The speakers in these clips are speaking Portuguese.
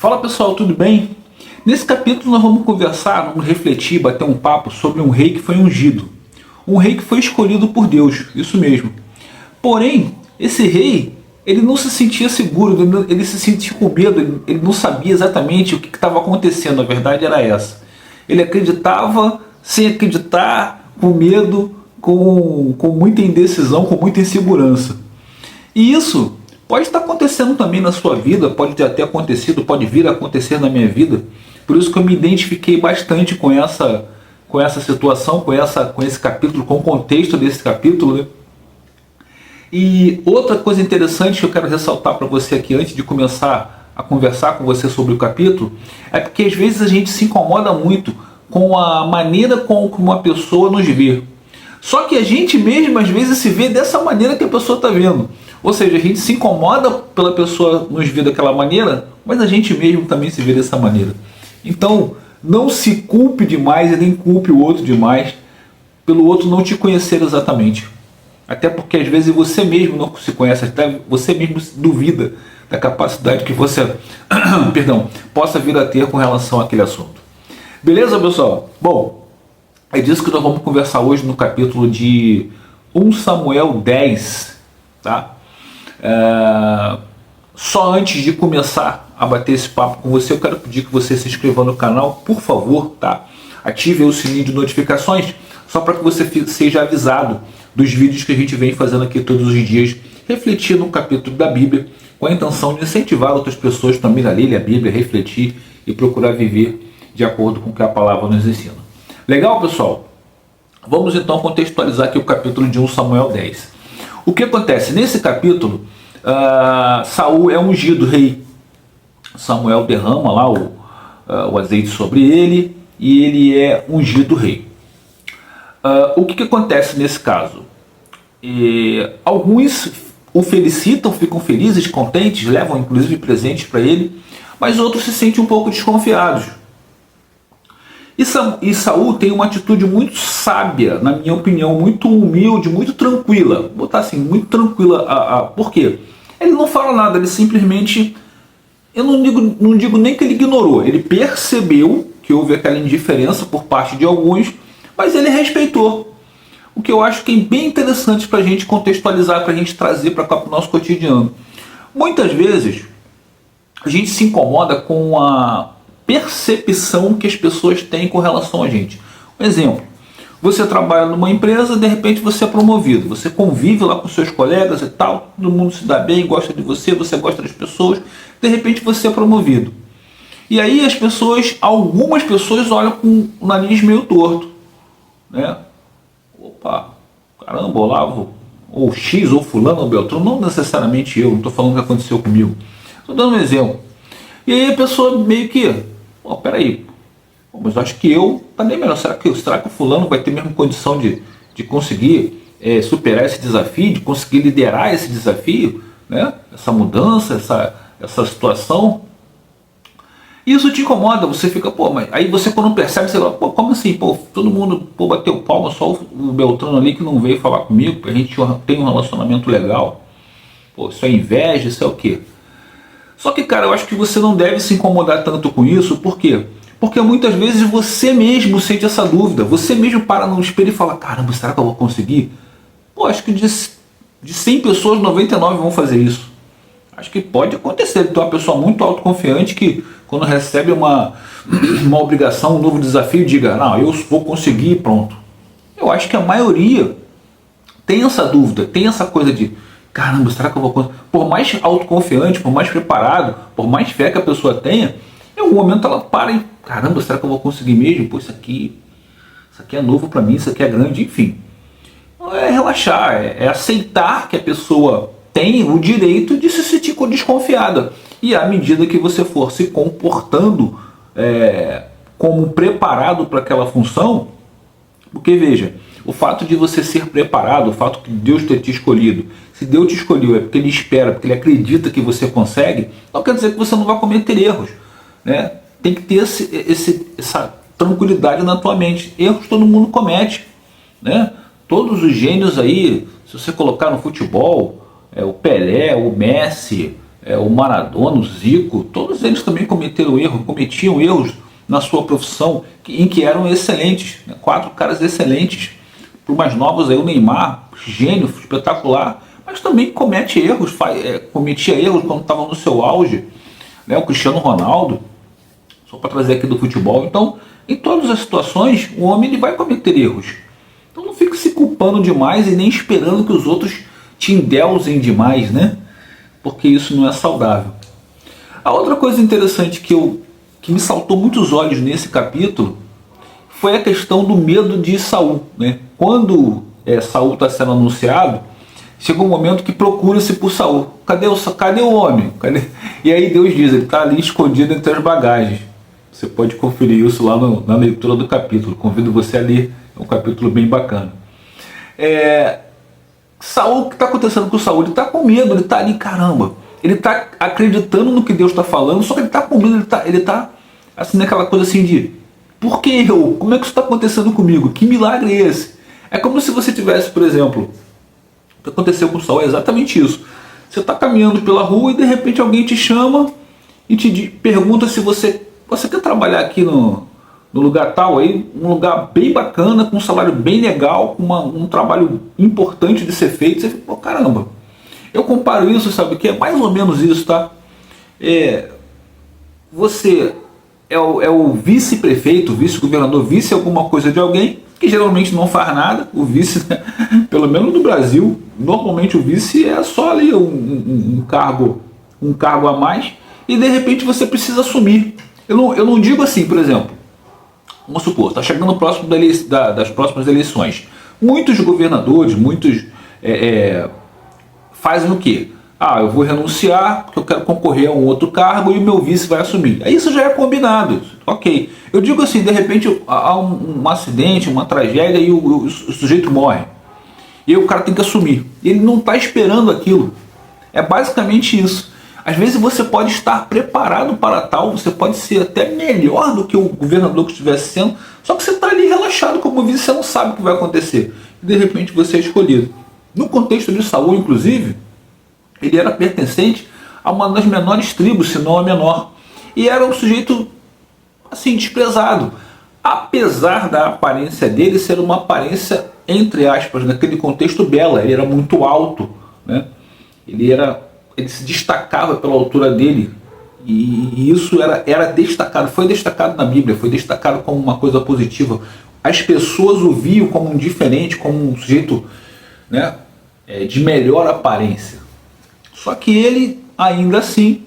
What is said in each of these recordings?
Fala pessoal, tudo bem? Nesse capítulo nós vamos conversar, vamos refletir, bater um papo sobre um rei que foi ungido. Um rei que foi escolhido por Deus, isso mesmo. Porém, esse rei, ele não se sentia seguro, ele se sentia com medo, ele não sabia exatamente o que estava acontecendo, a verdade era essa. Ele acreditava sem acreditar, com medo, com muita indecisão, com muita insegurança. E isso pode estar acontecendo também na sua vida, pode ter até acontecido, pode vir a acontecer na minha vida. Por isso que eu me identifiquei bastante com essa situação, com esse capítulo, com o contexto desse capítulo, né? E outra coisa interessante que eu quero ressaltar para você aqui antes de começar a conversar com você sobre o capítulo, é porque às vezes a gente se incomoda muito com a maneira como uma pessoa nos vê. Só que a gente mesmo às vezes se vê dessa maneira que a pessoa está vendo. Ou seja, a gente se incomoda pela pessoa nos ver daquela maneira, mas a gente mesmo também se vê dessa maneira. Então, não se culpe demais e nem culpe o outro demais pelo outro não te conhecer exatamente. Até porque às vezes você mesmo não se conhece, até você mesmo duvida da capacidade que você possa vir a ter com relação àquele assunto. Beleza, pessoal? Bom, é disso que nós vamos conversar hoje no capítulo de 1 Samuel 10, tá? Só antes de começar a bater esse papo com você, eu quero pedir que você se inscreva no canal, por favor, tá? Ative o sininho de notificações, só para que você seja avisado dos vídeos que a gente vem fazendo aqui todos os dias, refletindo um capítulo da Bíblia, com a intenção de incentivar outras pessoas também a ler a Bíblia, refletir e procurar viver de acordo com o que a palavra nos ensina. Legal, pessoal? Vamos então contextualizar aqui o capítulo de 1 Samuel 10. O que acontece? Nesse capítulo, Saul é ungido rei. Samuel derrama lá o azeite sobre ele e ele é ungido rei. O que acontece nesse caso? Alguns o felicitam, ficam felizes, contentes, levam inclusive presentes para ele, mas outros se sentem um pouco desconfiados. E Saul tem uma atitude muito sábia, na minha opinião, muito humilde, muito tranquila. Vou botar assim, muito tranquila. Por quê? Ele não fala nada, ele simplesmente... Eu não digo nem que ele ignorou, ele percebeu que houve aquela indiferença por parte de alguns, mas ele respeitou. O que eu acho que é bem interessante para a gente contextualizar, para a gente trazer para o nosso cotidiano. Muitas vezes a gente se incomoda com a percepção que as pessoas têm com relação a gente. Um exemplo, você trabalha numa empresa, de repente você é promovido, você convive lá com seus colegas e tal, todo mundo se dá bem, gosta de você gosta das pessoas, de repente você é promovido. E aí algumas pessoas olham com o nariz meio torto, né? Opa, caramba, Olavo, ou X, ou fulano, ou Beltrano, não necessariamente eu, não estou falando o que aconteceu comigo, estou dando um exemplo. E aí a pessoa meio que, peraí, mas eu acho que eu tá bem melhor, será que o fulano vai ter a mesma condição de conseguir superar esse desafio, de conseguir liderar esse desafio, né? Essa mudança, essa situação? Isso te incomoda, você fica, mas aí você quando percebe, você fala, como assim, todo mundo bateu palma, só o Beltrano ali que não veio falar comigo, a gente tem um relacionamento legal, isso é inveja, isso é o quê? Só que, cara, eu acho que você não deve se incomodar tanto com isso, por quê? Porque muitas vezes você mesmo sente essa dúvida, você mesmo para no espelho e fala, caramba, será que eu vou conseguir? Acho que de 100 pessoas, 99 vão fazer isso. Acho que pode acontecer, então uma pessoa muito autoconfiante que quando recebe uma obrigação, um novo desafio, diga, não, eu vou conseguir, pronto. Eu acho que a maioria tem essa dúvida, tem essa coisa de, caramba, será que eu vou conseguir? Por mais autoconfiante, por mais preparado, por mais fé que a pessoa tenha, em algum momento ela para e, caramba, será que eu vou conseguir mesmo? Isso aqui é novo para mim, isso aqui é grande, enfim. É relaxar, é aceitar que a pessoa tem o direito de se sentir desconfiada. E à medida que você for se comportando como preparado para aquela função, porque veja, o fato de você ser preparado, o fato de Deus ter te escolhido, se Deus te escolheu é porque Ele espera, porque Ele acredita que você consegue, não quer dizer que você não vai cometer erros, né? Tem que ter essa tranquilidade na tua mente. Erros todo mundo comete, né? Todos os gênios aí, se você colocar no futebol, o Pelé, o Messi, o Maradona, o Zico, todos eles também cometiam erros na sua profissão, em que eram excelentes, né? 4 caras excelentes. Para os mais novos aí, o Neymar, gênio, espetacular, mas também cometia erros quando estava no seu auge, né? O Cristiano Ronaldo, só para trazer aqui do futebol. Então, em todas as situações, o homem ele vai cometer erros. Então não fique se culpando demais e nem esperando que os outros te endeusem demais, né? Porque isso não é saudável. A outra coisa interessante que me saltou muitos olhos nesse capítulo foi a questão do medo de Saul, né? Quando Saul está sendo anunciado, chega um momento que procura-se por Saul. Cadê o homem? E aí Deus diz, ele está ali escondido entre as bagagens. Você pode conferir isso lá na leitura do capítulo. Convido você a ler, é um capítulo bem bacana. Saul, o que está acontecendo com Saul? Ele está com medo, ele está ali, caramba. Ele está acreditando no que Deus está falando, só que ele está com medo, ele está assim, naquela coisa assim de, por que eu? Como é que isso está acontecendo comigo? Que milagre é esse? É como se você tivesse, por exemplo, o que aconteceu com Saul é exatamente isso. Você está caminhando pela rua e de repente alguém te chama e te pergunta se você quer trabalhar aqui no lugar tal, aí, um lugar bem bacana, com um salário bem legal, com um trabalho importante de ser feito. Você fica, pô, caramba. Eu comparo isso, sabe o que? É mais ou menos isso, tá? Você é o vice-prefeito, vice-governador, vice alguma coisa de alguém, que geralmente não faz nada. O vice, né? Pelo menos no Brasil, normalmente o vice é só ali um cargo a mais, e de repente você precisa assumir. Eu não digo assim, por exemplo, vamos supor, está chegando próximo das próximas eleições. Muitos governadores, fazem o quê? Eu vou renunciar porque eu quero concorrer a um outro cargo e o meu vice vai assumir. Aí isso já é combinado, ok. Eu digo assim, de repente há um acidente, uma tragédia e o sujeito morre. E aí o cara tem que assumir. Ele não está esperando aquilo. É basicamente isso. Às vezes você pode estar preparado para tal, você pode ser até melhor do que o governador que estivesse sendo, só que você está ali relaxado como vice, você não sabe o que vai acontecer. E de repente você é escolhido. No contexto de Saul, inclusive, ele era pertencente a uma das menores tribos, se não a menor. E era um sujeito, assim, desprezado. Apesar da aparência dele ser uma aparência, entre aspas, naquele contexto bela. Ele era muito alto, né? Ele se destacava pela altura dele, e isso era destacado, foi destacado na Bíblia, foi destacado como uma coisa positiva. As pessoas o viam como um diferente, como um sujeito, né, de melhor aparência. Só que ele, ainda assim,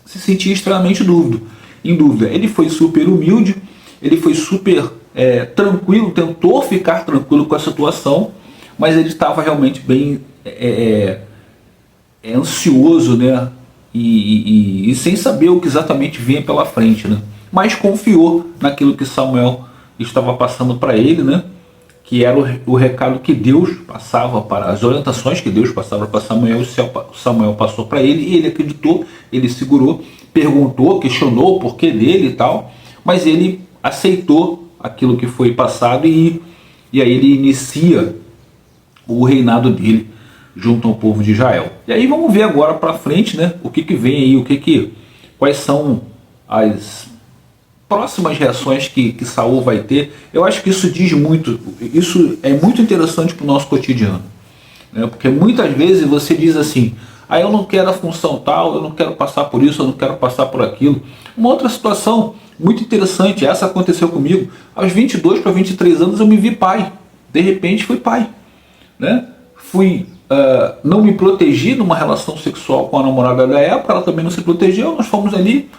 se sentia extremamente em dúvida. Ele foi super humilde, ele foi super tranquilo, tentou ficar tranquilo com a situação, mas ele estava realmente bem ansioso, né? E sem saber o que exatamente vinha pela frente, né? Mas confiou naquilo que Samuel estava passando para ele, né? Que era o recado que Deus passava as orientações que Deus passava para Samuel, Samuel passou para ele, e ele acreditou, ele segurou, perguntou, questionou o porquê dele e tal, mas ele aceitou aquilo que foi passado, e aí ele inicia o reinado dele junto ao povo de Israel. E aí vamos ver agora para frente, né, o que vem aí, quais são as próximas reações que Saul vai ter. Eu acho que isso diz muito, isso é muito interessante para o nosso cotidiano, né, porque muitas vezes você diz assim, eu não quero a função tal, eu não quero passar por isso, eu não quero passar por aquilo. Uma outra situação muito interessante, essa aconteceu comigo, aos 22 para 23 anos eu me vi pai, de repente fui pai, né? Não me protegi numa relação sexual com a namorada da época, ela também não se protegeu, nós fomos ali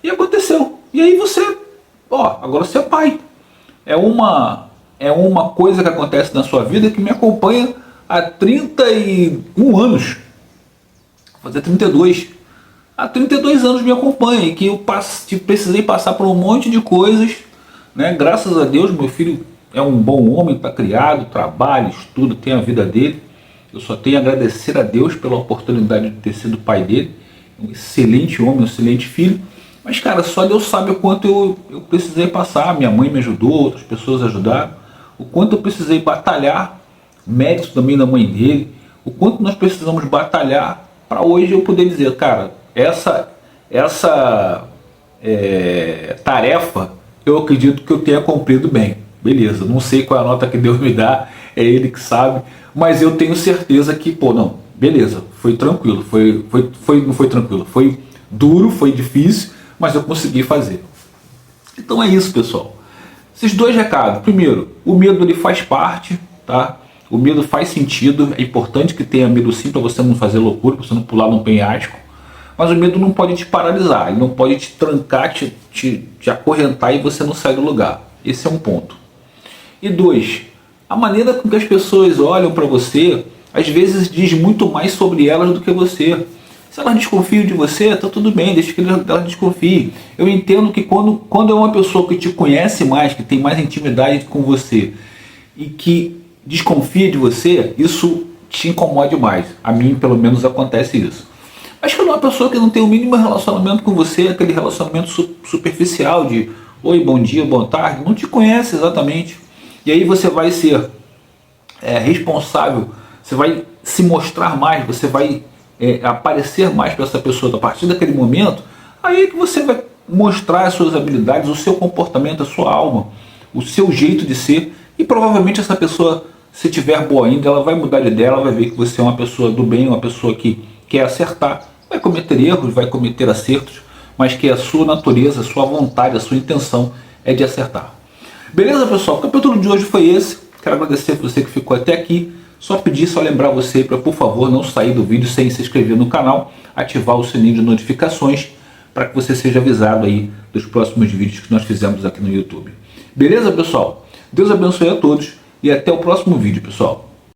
e aconteceu. E aí agora você é pai. É uma coisa que acontece na sua vida que me acompanha há 31 anos, vou fazer 32. Há 32 anos me acompanha, e que eu precisei passar por um monte de coisas, né? Graças a Deus, meu filho é um bom homem, está criado, trabalha, estuda, tem a vida dele. Eu só tenho a agradecer a Deus pela oportunidade de ter sido pai dele. Um excelente homem, um excelente filho. Mas, cara, só Deus sabe o quanto eu precisei passar. Minha mãe me ajudou, outras pessoas ajudaram. O quanto eu precisei batalhar, mérito também da mãe dele. O quanto nós precisamos batalhar para hoje eu poder dizer, cara, essa tarefa eu acredito que eu tenha cumprido bem. Beleza, não sei qual é a nota que Deus me dá, é Ele que sabe, mas eu tenho certeza que, pô, não, beleza, foi tranquilo, não foi tranquilo, foi duro, foi difícil, mas eu consegui fazer. Então é isso, pessoal. Esses dois recados. Primeiro, o medo ele faz parte, tá? O medo faz sentido, é importante que tenha medo sim para você não fazer loucura, para você não pular num penhasco. Mas o medo não pode te paralisar, ele não pode te trancar, te acorrentar e você não sair do lugar. Esse é um ponto. E dois, a maneira com que as pessoas olham para você, às vezes diz muito mais sobre elas do que você. Se elas desconfiam de você, está tudo bem, deixa que elas desconfiem. Eu entendo que quando é uma pessoa que te conhece mais, que tem mais intimidade com você e que desconfia de você, isso te incomoda mais. A mim, pelo menos, acontece isso. Mas quando é uma pessoa que não tem o mínimo relacionamento com você, aquele relacionamento superficial de oi, bom dia, boa tarde, não te conhece exatamente. E aí você vai ser responsável, você vai se mostrar mais, você vai aparecer mais para essa pessoa a partir daquele momento, aí é que você vai mostrar as suas habilidades, o seu comportamento, a sua alma, o seu jeito de ser, e provavelmente essa pessoa, se tiver boa ainda, ela vai mudar de ideia, ela vai ver que você é uma pessoa do bem, uma pessoa que quer acertar, vai cometer erros, vai cometer acertos, mas que a sua natureza, a sua vontade, a sua intenção é de acertar. Beleza, pessoal? O capítulo de hoje foi esse. Quero agradecer a você que ficou até aqui. Só pedir, só lembrar você para, por favor, não sair do vídeo sem se inscrever no canal, ativar o sininho de notificações para que você seja avisado aí dos próximos vídeos que nós fizemos aqui no YouTube. Beleza, pessoal? Deus abençoe a todos e até o próximo vídeo, pessoal.